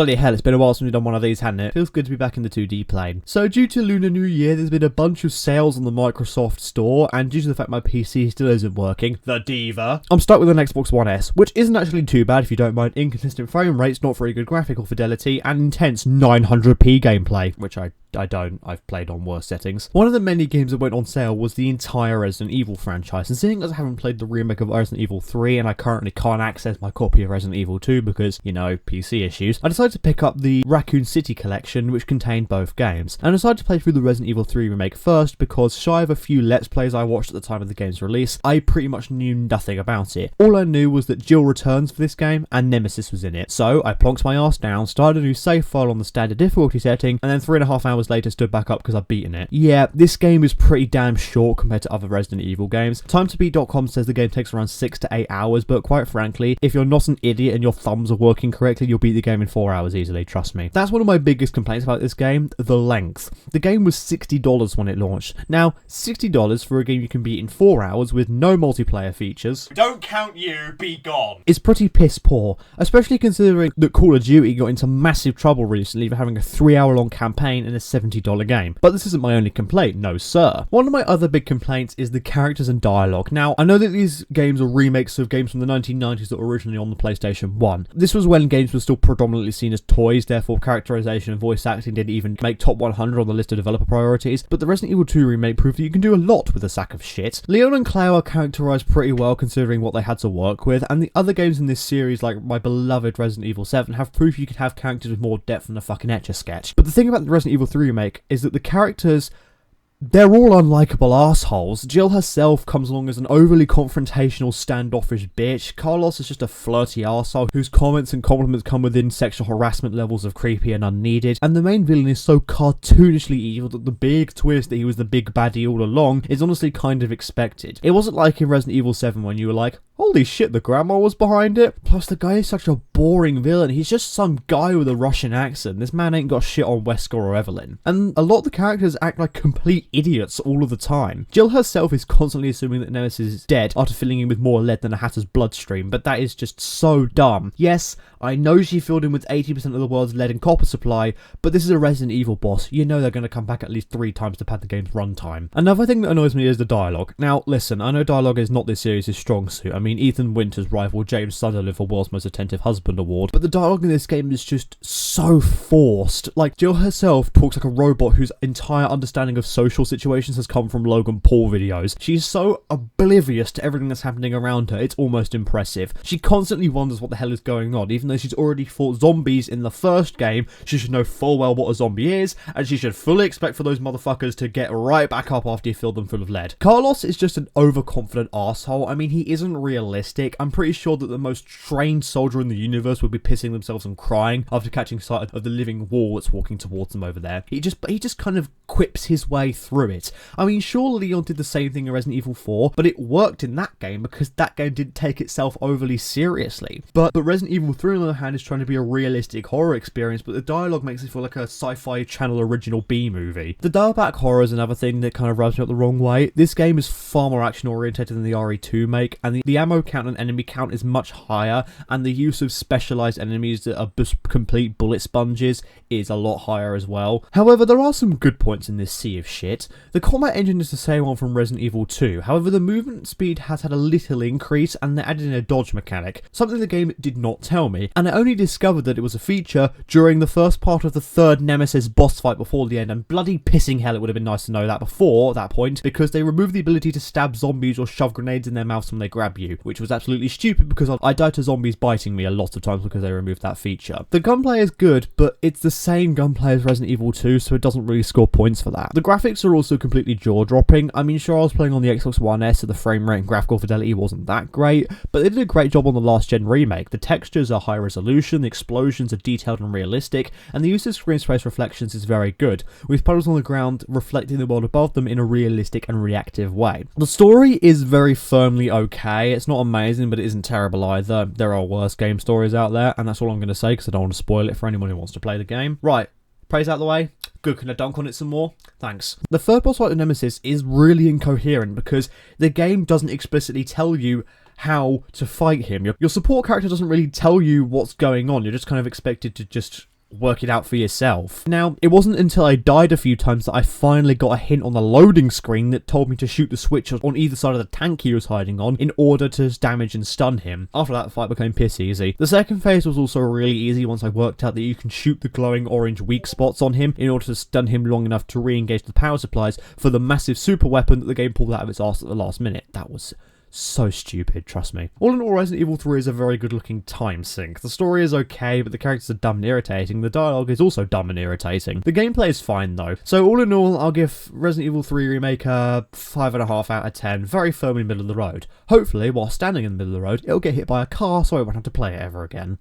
Bloody hell, it's been a while since we've done one of these, hasn't it? Feels good to be back in the 2D plane. So due to Lunar New Year, there's been a bunch of sales on the Microsoft Store, and due to the fact my PC still isn't working, the diva, I'm stuck with an Xbox One S, which isn't actually too bad if you don't mind inconsistent frame rates, not very good graphical fidelity, and intense 900p gameplay, which I don't. I've played on worse settings. One of the many games that went on sale was the entire Resident Evil franchise, and seeing as I haven't played the remake of Resident Evil 3 and I currently can't access my copy of Resident Evil 2 because, you know, PC issues, I decided to pick up the Raccoon City collection, which contained both games, and I decided to play through the Resident Evil 3 remake first because, shy of a few Let's Plays I watched at the time of the game's release, I pretty much knew nothing about it. All I knew was that Jill returns for this game and Nemesis was in it, so I plonked my ass down, started a new save file on the standard difficulty setting, and then 3.5 hours later stood back up because I've beaten it. Yeah, this game is pretty damn short compared to other Resident Evil games. TimeToBeat.com says the game takes around 6 to 8 hours, but quite frankly, if you're not an idiot and your thumbs are working correctly, you'll beat the game in 4 hours easily, trust me. That's one of my biggest complaints about this game, the length. The game was $60 when it launched. Now, $60 for a game you can beat in 4 hours with no multiplayer features, don't count you, be gone, is pretty piss poor, especially considering that Call of Duty got into massive trouble recently for having a 3-hour long campaign and a $70 game. But this isn't my only complaint, no sir. One of my other big complaints is the characters and dialogue. Now, I know that these games are remakes of games from the 1990s that were originally on the PlayStation 1. This was when games were still predominantly seen as toys, therefore characterization and voice acting didn't even make top 100 on the list of developer priorities, but the Resident Evil 2 remake proved that you can do a lot with a sack of shit. Leon and Claire are characterized pretty well considering what they had to work with, and the other games in this series, like my beloved Resident Evil 7, have proof you could have characters with more depth than a fucking Etch-a-Sketch. But the thing about the Resident Evil 3 remake is that the characters, they're all unlikable assholes. Jill herself comes along as an overly confrontational, standoffish bitch. Carlos is just a flirty arsehole whose comments and compliments come within sexual harassment levels of creepy and unneeded. And the main villain is so cartoonishly evil that the big twist that he was the big baddie all along is honestly kind of expected. It wasn't like in Resident Evil 7 when you were like, holy shit, the grandma was behind it. Plus, the guy is such a boring villain. He's just some guy with a Russian accent. This man ain't got shit on Wesker or Evelyn. And a lot of the characters act like complete idiots all of the time. Jill herself is constantly assuming that Nemesis is dead after filling in with more lead than a hatter's bloodstream, but that is just so dumb. Yes, I know she filled in with 80% of the world's lead and copper supply, but this is a Resident Evil boss. You know they're going to come back at least 3 times to pad the game's runtime. Another thing that annoys me is the dialogue. Now, listen, I know dialogue is not this series' strong suit. I mean, Ethan Winters rivaled James Sunderland for World's Most Attentive Husband award, but the dialogue in this game is just so forced. Like, Jill herself talks like a robot whose entire understanding of social situations has come from Logan Paul videos. She's so oblivious to everything that's happening around her, it's almost impressive. She constantly wonders what the hell is going on, even though she's already fought zombies in the first game. She should know full well what a zombie is, and she should fully expect for those motherfuckers to get right back up after you fill them full of lead. Carlos is just an overconfident arsehole. I mean, he isn't realistic. I'm pretty sure that the most trained soldier in the universe would be pissing themselves and crying after catching sight of the living wall that's walking towards them over there. He just kind of quips his way through it. I mean, sure, Leon did the same thing in Resident Evil 4, but it worked in that game because that game didn't take itself overly seriously. But Resident Evil 3, on the other hand, is trying to be a realistic horror experience, but the dialogue makes it feel like a sci-fi channel original B-movie. The dial-back horror is another thing that kind of rubs me up the wrong way. This game is far more action-oriented than the RE2 make, and the ammo count and enemy count is much higher, and the use of specialised enemies that are just complete bullet sponges is a lot higher as well. However, there are some good points in this sea of shit. The combat engine is the same one from Resident Evil 2, however the movement speed has had a little increase and they added in a dodge mechanic, something the game did not tell me, and I only discovered that it was a feature during the first part of the third Nemesis boss fight before the end, and bloody pissing hell it would have been nice to know that before that point, because they removed the ability to stab zombies or shove grenades in their mouths when they grab you, which was absolutely stupid because I died to zombies biting me a lot of times because they removed that feature. The gunplay is good, but it's the same gunplay as Resident Evil 2, so it doesn't really score points for that. The graphics are also completely jaw-dropping. I mean, sure, I was playing on the Xbox One S, so the frame rate and graphical fidelity wasn't that great, but they did a great job on the last gen remake. The textures are high resolution, the explosions are detailed and realistic, and the use of screen space reflections is very good, with puddles on the ground reflecting the world above them in a realistic and reactive way. The story is very firmly okay. It's not amazing, but it isn't terrible either. There are worse game stories out there, and that's all I'm going to say because I don't want to spoil it for anyone who wants to play the game. Right, praise out the way. Good, can I dunk on it some more? Thanks. The third boss fight of Nemesis is really incoherent because the game doesn't explicitly tell you how to fight him. Your support character doesn't really tell you what's going on. You're just kind of expected to just work it out for yourself. Now, it wasn't until I died a few times that I finally got a hint on the loading screen that told me to shoot the switch on either side of the tank he was hiding on in order to damage and stun him. After that, the fight became piss easy. The second phase was also really easy once I worked out that you can shoot the glowing orange weak spots on him in order to stun him long enough to re-engage the power supplies for the massive super weapon that the game pulled out of its arse at the last minute. That was so stupid, trust me. All in all, Resident Evil 3 is a very good looking time sink. The story is okay, but the characters are dumb and irritating. The dialogue is also dumb and irritating. The gameplay is fine though. So all in all, I'll give Resident Evil 3 Remake a 5.5 out of 10. Very firm in the middle of the road. Hopefully, while standing in the middle of the road, it'll get hit by a car so I won't have to play it ever again.